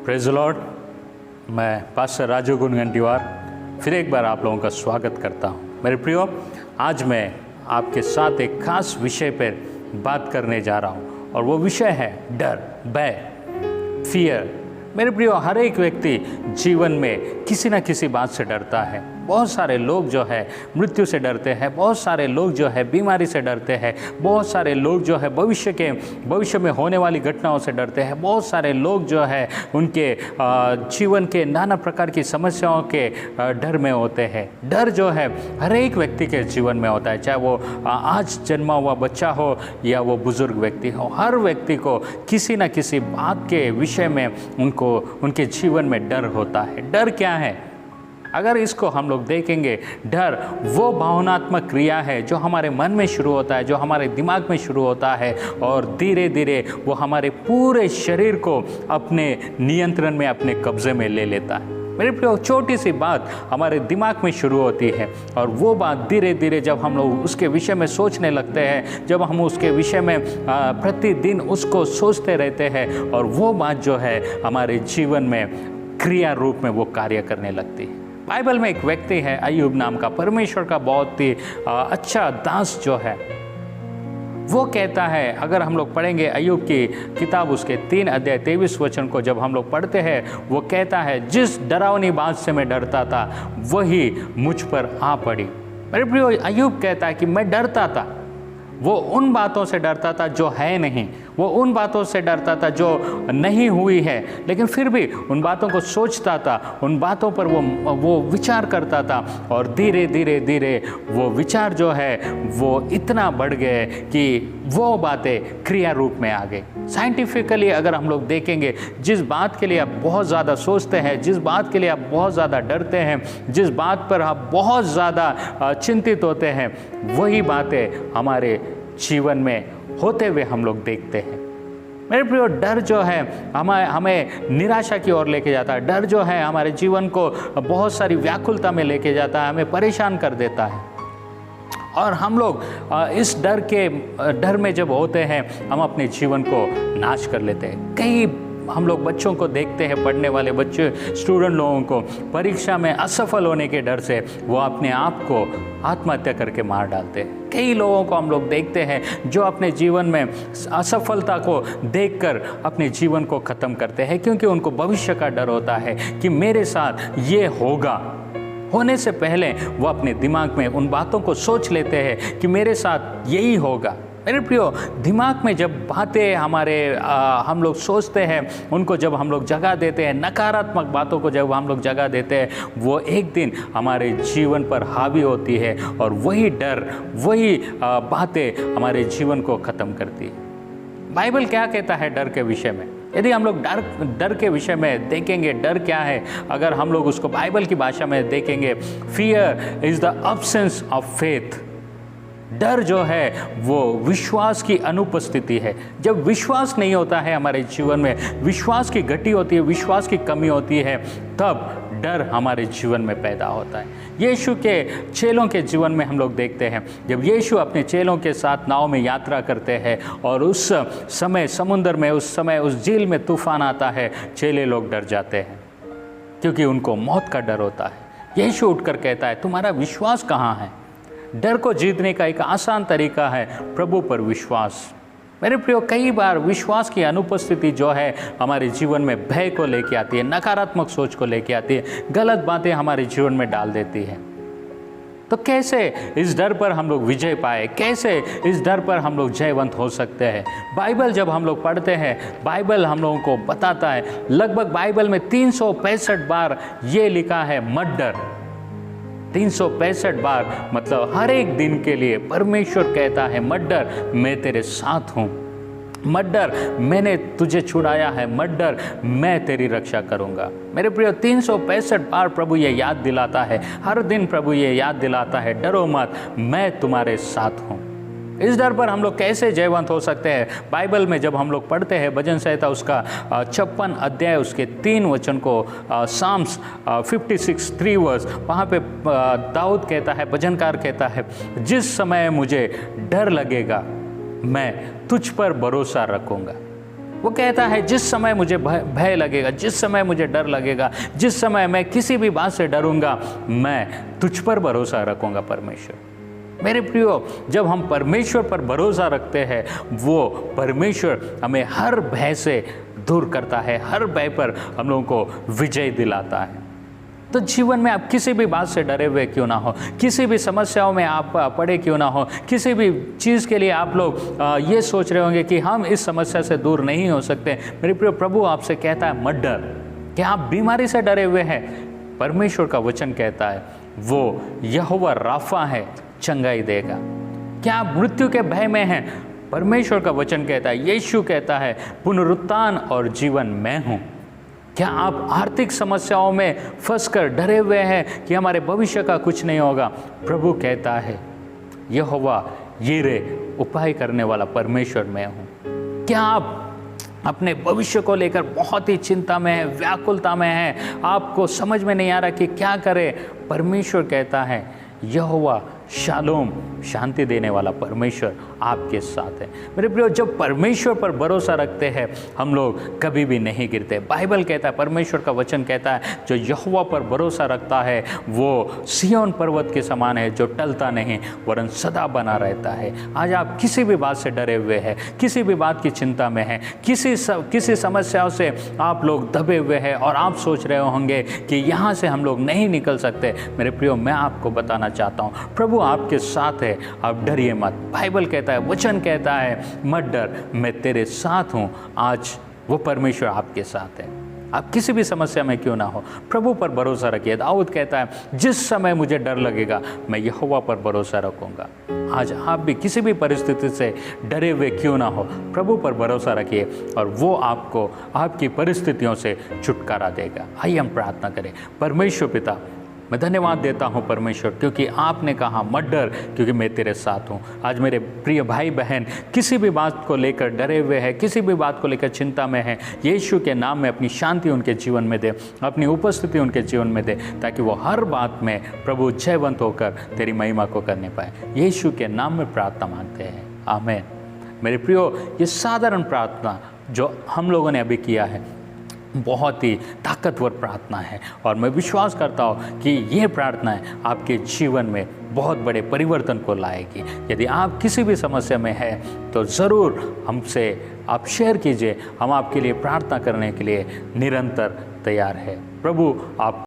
Praise the Lord. मैं pastor Raju गुनगंटीवार फिर एक बार आप लोगों का स्वागत करता हूं। मेरे प्रियो, आज मैं आपके साथ एक खास विषय पर बात करने जा रहा हूं और वो विषय है डर, भय, फियर। मेरे प्रियो, हर एक व्यक्ति जीवन में किसी न किसी बात से डरता है। बहुत सारे लोग जो है मृत्यु से डरते हैं, बहुत सारे लोग जो है बीमारी से डरते हैं, बहुत सारे लोग जो है भविष्य में होने वाली घटनाओं से डरते हैं, बहुत सारे लोग जो है उनके जीवन के नाना प्रकार की समस्याओं के डर में होते हैं। डर जो है हर एक व्यक्ति के जीवन में होता है, चाहे वो आज जन्मा हुआ बच्चा हो या वो बुजुर्ग व्यक्ति हो। हर व्यक्ति को किसी न किसी बात के विषय में उनके जीवन में डर होता है। डर क्या है? अगर इसको हम लोग देखेंगे, डर वो भावनात्मक क्रिया है जो हमारे मन में शुरू होता है, जो हमारे दिमाग में शुरू होता है और धीरे धीरे वो हमारे पूरे शरीर को अपने नियंत्रण में, अपने कब्जे में ले लेता है। मेरे प्रियो, छोटी सी बात हमारे दिमाग में शुरू होती है और वो बात धीरे धीरे जब हम लोग उसके विषय में सोचने लगते हैं, जब हम उसके विषय में प्रतिदिन उसको सोचते रहते हैं और वो बात जो है हमारे जीवन में क्रिया रूप में वो कार्य करने लगती है। बाइबल में एक व्यक्ति है अय्यूब नाम का, परमेश्वर का बहुत ही अच्छा दास जो है। वो कहता है, अगर हम लोग पढ़ेंगे अय्यूब की किताब उसके 3 अध्याय 23 वचन को जब हम लोग पढ़ते हैं, वो कहता है, जिस डरावनी बात से मैं डरता था वही मुझ पर आ पड़ी। मेरे प्रियो, अय्यूब कहता है कि मैं डरता था। वो उन बातों से डरता था जो है नहीं, वो उन बातों से डरता था जो नहीं हुई है, लेकिन फिर भी उन बातों को सोचता था, उन बातों पर वो विचार करता था और धीरे धीरे धीरे वो विचार जो है वो इतना बढ़ गए कि वो बातें क्रिया रूप में आ गई। साइंटिफिकली अगर हम लोग देखेंगे, जिस बात के लिए आप बहुत ज़्यादा सोचते हैं, जिस बात के लिए आप बहुत ज़्यादा डरते हैं, जिस बात पर आप बहुत ज़्यादा चिंतित होते हैं, वही बातें हमारे जीवन में होते हुए हम लोग देखते हैं। मेरे प्रियो, डर जो है हमें निराशा की ओर लेके जाता है। डर जो है हमारे जीवन को बहुत सारी व्याकुलता में लेके जाता है, हमें परेशान कर देता है। और हम लोग इस डर में जब होते हैं, हम अपने जीवन को नाश कर लेते हैं। कई हम लोग बच्चों को देखते हैं, पढ़ने वाले बच्चे, स्टूडेंट लोगों को परीक्षा में असफल होने के डर से वो अपने आप को आत्महत्या करके मार डालते हैं। कई लोगों को हम लोग देखते हैं जो अपने जीवन में असफलता को देखकर अपने जीवन को ख़त्म करते हैं, क्योंकि उनको भविष्य का डर होता है कि मेरे साथ ये होगा। होने से पहले वो अपने दिमाग में उन बातों को सोच लेते हैं कि मेरे साथ यही होगा। मेरे प्रियो, दिमाग में जब बातें हम लोग सोचते हैं, उनको जब हम लोग जगह देते हैं, नकारात्मक बातों को जब हम लोग जगह देते हैं, वो एक दिन हमारे जीवन पर हावी होती है और वही डर, वही बातें हमारे जीवन को ख़त्म करती है। बाइबल क्या कहता है डर के विषय में? यदि हम लोग डर के विषय में देखेंगे, डर क्या है, अगर हम लोग उसको बाइबल की भाषा में देखेंगे, fear is the absence of faith. डर जो है वो विश्वास की अनुपस्थिति है। जब विश्वास नहीं होता है हमारे जीवन में, विश्वास की घटी होती है, विश्वास की कमी होती है, तब डर हमारे जीवन में पैदा होता है। यीशु के चेलों के जीवन में हम लोग देखते हैं, जब यीशु अपने चेलों के साथ नाव में यात्रा करते हैं और उस समय समुद्र में, उस समय उस झील में तूफान आता है, चेले लोग डर जाते हैं क्योंकि उनको मौत का डर होता है। यीशु उठकर कहता है, तुम्हारा विश्वास कहाँ है? डर को जीतने का एक आसान तरीका है प्रभु पर विश्वास। मेरे प्रियो, कई बार विश्वास की अनुपस्थिति जो है हमारे जीवन में भय को लेके आती है, नकारात्मक सोच को लेके आती है, गलत बातें हमारे जीवन में डाल देती है। तो कैसे इस डर पर हम लोग विजय पाए, कैसे इस डर पर हम लोग जयवंत हो सकते हैं? बाइबल जब हम लोग पढ़ते हैं, बाइबल हम लोगों को बताता है, लगभग बाइबल में 365 बार ये लिखा है मत डर। 365 बार, मतलब हर एक दिन के लिए परमेश्वर कहता है मत डर, मैं तेरे साथ हूँ। मत डर, मैंने तुझे छुड़ाया है। मत डर, मैं तेरी रक्षा करूँगा। मेरे प्रियो, 365 बार प्रभु ये याद दिलाता है, हर दिन प्रभु ये याद दिलाता है, डरो मत, मैं तुम्हारे साथ हूँ। इस डर पर हम लोग कैसे जयवंत हो सकते हैं? बाइबल में जब हम लोग पढ़ते हैं भजन संहिता उसका 56 अध्याय उसके 3 वचन को, साम्स 56 3 वर्स, वहाँ पे दाऊद कहता है, भजनकार कहता है, जिस समय मुझे डर लगेगा मैं तुझ पर भरोसा रखूँगा। वो कहता है जिस समय मुझे भय लगेगा, जिस समय मुझे डर लगेगा, जिस समय मैं किसी भी बात से डरूंगा, मैं तुझ पर भरोसा रखूंगा परमेश्वर। मेरे प्रियो, जब हम परमेश्वर पर भरोसा रखते हैं, वो परमेश्वर हमें हर भय से दूर करता है, हर भय पर हम लोगों को विजय दिलाता है। तो जीवन में आप किसी भी बात से डरे हुए क्यों ना हो, किसी भी समस्याओं में आप पड़े क्यों ना हो, किसी भी चीज़ के लिए आप लोग ये सोच रहे होंगे कि हम इस समस्या से दूर नहीं हो सकते, मेरे प्रिय, प्रभु आपसे कहता है मत डर। क्या आप बीमारी से डरे हुए हैं? परमेश्वर का वचन कहता है वो यहोवा राफा है, चंगाई देगा। क्या आप मृत्यु के भय में हैं? परमेश्वर का वचन कहता है, यीशु कहता है पुनरुत्थान और जीवन मैं हूँ। क्या आप आर्थिक समस्याओं में फंसकर डरे हुए हैं कि हमारे भविष्य का कुछ नहीं होगा? प्रभु कहता है यहोवा यीरे, उपाय करने वाला परमेश्वर मैं हूँ। क्या आप अपने भविष्य को लेकर बहुत ही चिंता में है, व्याकुलता में है, आपको समझ में नहीं आ रहा कि क्या करें? परमेश्वर कहता है यहोवा शालोम, शांति देने वाला परमेश्वर आपके साथ है। मेरे प्रियो, जब परमेश्वर पर भरोसा रखते हैं हम लोग कभी भी नहीं गिरते। बाइबल कहता है, परमेश्वर का वचन कहता है जो यहोवा पर भरोसा रखता है वो सिय्योन पर्वत के समान है, जो टलता नहीं वरन सदा बना रहता है। आज आप किसी भी बात से डरे हुए हैं, किसी भी बात की चिंता में हैं, किसी समस्याओं से आप लोग दबे हुए हैं और आप सोच रहे होंगे कि यहाँ से हम लोग नहीं निकल सकते। मेरे प्रियो, मैं आपको बताना चाहता हूँ प्रभु आपके साथ है, आप डरिए मत। बाइबल कहता है, वचन कहता है मत डर, मैं तेरे साथ हूँ। आज वो परमेश्वर आपके साथ है। आप किसी भी समस्या में क्यों ना हो, प्रभु पर भरोसा रखिए। दाऊद कहता है जिस समय मुझे डर लगेगा मैं यहोवा पर भरोसा रखूंगा। आज आप भी किसी भी परिस्थिति से डरे हुए क्यों ना हो, प्रभु पर भरोसा रखिए और वो आपको आपकी परिस्थितियों से छुटकारा देगा। आइए हम प्रार्थना करें। परमेश्वर पिता, मैं धन्यवाद देता हूँ परमेश्वर, क्योंकि आपने कहा मत डर क्योंकि मैं तेरे साथ हूँ। आज मेरे प्रिय भाई बहन किसी भी बात को लेकर डरे हुए हैं, किसी भी बात को लेकर चिंता में हैं, यीशु के नाम में अपनी शांति उनके जीवन में दे, अपनी उपस्थिति उनके जीवन में दे, ताकि वो हर बात में प्रभु जयवंत होकर तेरी महिमा को करने पाए। यीशु के नाम में प्रार्थना मांगते हैं, आमीन। मेरे प्रियो, ये साधारण प्रार्थना जो हम लोगों ने अभी किया है बहुत ही ताकतवर प्रार्थना है और मैं विश्वास करता हूँ कि ये प्रार्थनाएं आपके जीवन में बहुत बड़े परिवर्तन को लाएगी। यदि आप किसी भी समस्या में हैं तो ज़रूर हमसे आप शेयर कीजिए, हम आपके लिए प्रार्थना करने के लिए निरंतर तैयार है। प्रभु आप